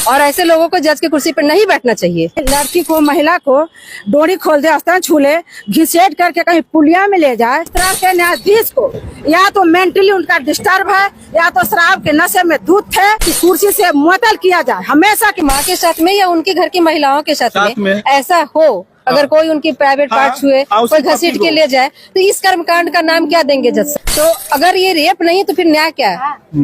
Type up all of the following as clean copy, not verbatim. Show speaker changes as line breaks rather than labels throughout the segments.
और ऐसे लोगों को जज की कुर्सी पर नहीं बैठना चाहिए।
लड़की को, महिला को डोरी खोल दे, अस्तर छूले, घिसेट करके कहीं पुलिया में ले जाए। इस तरह के न्यायाधीश को या तो मेंटली उनका डिस्टर्ब है या तो शराब के नशे में धुत थे कि कुर्सी से मुअत्तल किया जाए। हमेशा की
माँ के साथ में या उनके घर की महिलाओं के साथ में ऐसा हो, अगर कोई उनकी प्राइवेट पार्ट छुए, कोई घसीट के ले जाए, तो इस कर्मकांड का नाम क्या देंगे जज? तो अगर ये रेप नहीं तो फिर न्याय क्या है?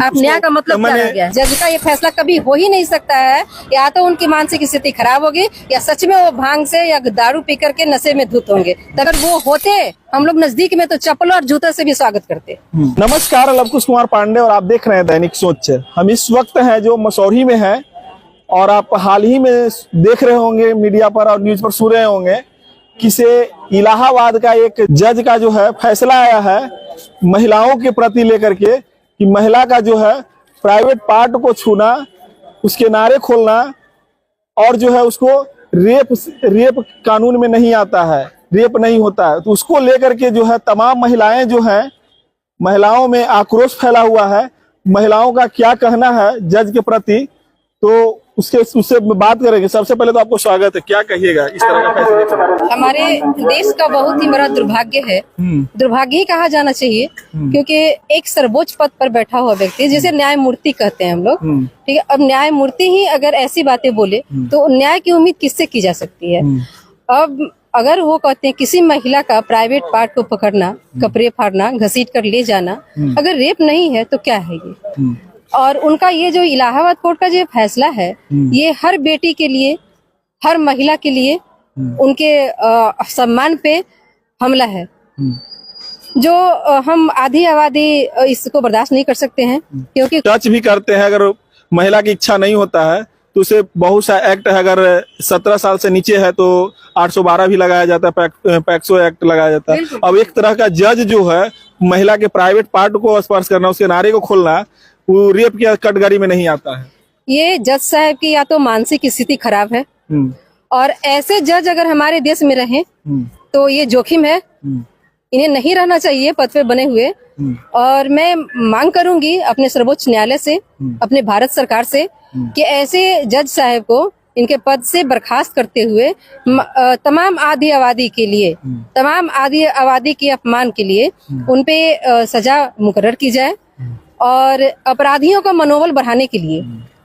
आप न्याय का मतलब क्या रह गया? जज का ये फैसला कभी हो ही नहीं सकता है। या तो उनकी मानसिक स्थिति खराब होगी या सच में वो भांग से या दारू पी करके नशे में धुत होंगे। अगर वो होते, हम लोग नजदीक में तो चप्पल और जूते से भी स्वागत करते।
नमस्कार, लवकुश कुमार पांडे और आप देख रहे हैं दैनिक सोच। हम इस वक्त हैं जो मसौरी में है और आप हाल ही में देख रहे होंगे मीडिया पर और न्यूज पर सुन रहे होंगे कि से इलाहाबाद का एक जज का जो है फैसला आया है महिलाओं के प्रति लेकर के कि महिला का जो है प्राइवेट पार्ट को छूना, उसके नारे खोलना और जो है उसको रेप कानून में नहीं आता है, रेप नहीं होता है। तो उसको लेकर के जो है तमाम महिलाएं जो हैं, महिलाओं में आक्रोश फैला हुआ है। महिलाओं का क्या कहना है जज के प्रति, तो उससे बात करेंगे। सबसे पहले तो आपको स्वागत है, क्या कहिएगा इस तरह का फैसले पर?
हमारे देश का बहुत ही बड़ा दुर्भाग्य है, दुर्भाग्य ही कहा जाना चाहिए, क्योंकि एक सर्वोच्च पद पर बैठा हुआ व्यक्ति जिसे न्यायमूर्ति कहते हैं हम लोग, ठीक है। अब न्यायमूर्ति ही अगर ऐसी बातें बोले तो न्याय की उम्मीद किससे की जा सकती है? अब अगर वो कहते हैं किसी महिला का प्राइवेट पार्ट को पकड़ना, कपड़े फाड़ना, घसीट कर ले जाना अगर रेप नहीं है तो क्या है ये? और उनका ये जो इलाहाबाद कोर्ट का जो फैसला है, ये हर बेटी के लिए, हर महिला के लिए उनके सम्मान पे हमला है, जो हम आधी आबादी इसको बर्दाश्त नहीं कर सकते हैं। क्योंकि
टच भी करते हैं, अगर महिला की इच्छा नहीं होता है तो उसे बहुत सा एक्ट है, अगर 17 साल से नीचे है तो 812 भी लगाया जाता है, पैक्सो एक्ट लगाया जाता है। अब एक तरह का जज जो है महिला के प्राइवेट पार्ट को स्पर्श करना, उसके नारे को खोलना, वो रेप की कैटेगरी में नहीं आता है।
ये जज साहब की या तो मानसिक स्थिति खराब है, और ऐसे जज अगर हमारे देश में रहे तो ये जोखिम है, इन्हें नहीं रहना चाहिए पद पे बने हुए। और मैं मांग करूंगी अपने सर्वोच्च न्यायालय से, अपने भारत सरकार से, कि ऐसे जज साहब को इनके पद से बर्खास्त करते हुए तमाम आधी आबादी के लिए, तमाम आधी आबादी के अपमान के लिए उनपे सजा मुकर्रर की जाए और अपराधियों का मनोबल बढ़ाने के लिए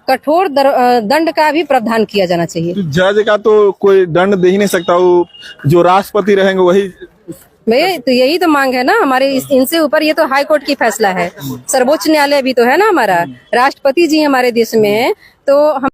कठोर दंड का भी प्रावधान किया जाना चाहिए।
तो जज का तो कोई दंड दे ही नहीं सकता, वो जो राष्ट्रपति रहेंगे वही।
भाई तो यही तो मांग है ना हमारे, इनसे ऊपर ये तो हाई कोर्ट की फैसला है, सर्वोच्च न्यायालय भी तो है ना हमारा, राष्ट्रपति जी हमारे देश में है। तो हम